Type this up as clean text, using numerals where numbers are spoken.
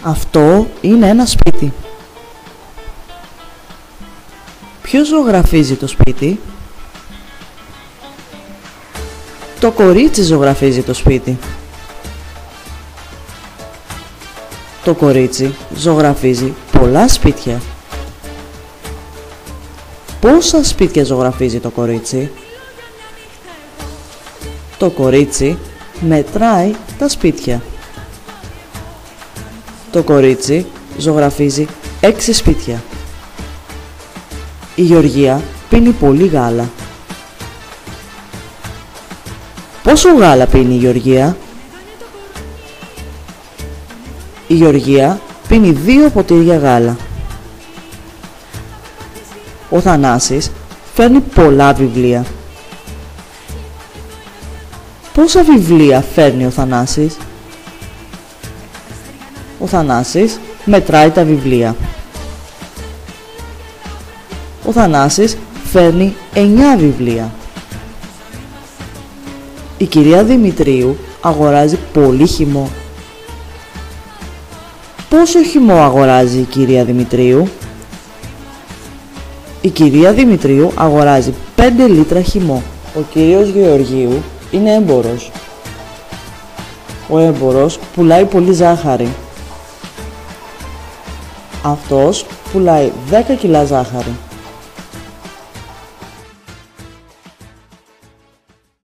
Αυτό είναι ένα σπίτι. Ποιος ζωγραφίζει το σπίτι? Το κορίτσι ζωγραφίζει το σπίτι. Το κορίτσι ζωγραφίζει πολλά σπίτια. Πόσα σπίτια ζωγραφίζει το κορίτσι? Το κορίτσι μετράει τα σπίτια. Το κορίτσι ζωγραφίζει 6 σπίτια. Η Γεωργία πίνει πολύ γάλα. Πόσο γάλα πίνει η Γεωργία? Η Γεωργία πίνει 2 ποτήρια γάλα. Ο Θανάσης φέρνει πολλά βιβλία. Πόσα βιβλία φέρνει ο Θανάσης? Ο Θανάσης μετράει τα βιβλία. Ο Θανάσης φέρνει 9 βιβλία. Η κυρία Δημητρίου αγοράζει πολύ χυμό. Πόσο χυμό αγοράζει η κυρία Δημητρίου? Η κυρία Δημητρίου αγοράζει 5 λίτρα χυμό. Ο κύριος Γεωργίου είναι έμπορος. Ο έμπορος πουλάει πολύ ζάχαρη. Αυτός πουλάει 10 κιλά ζάχαρη.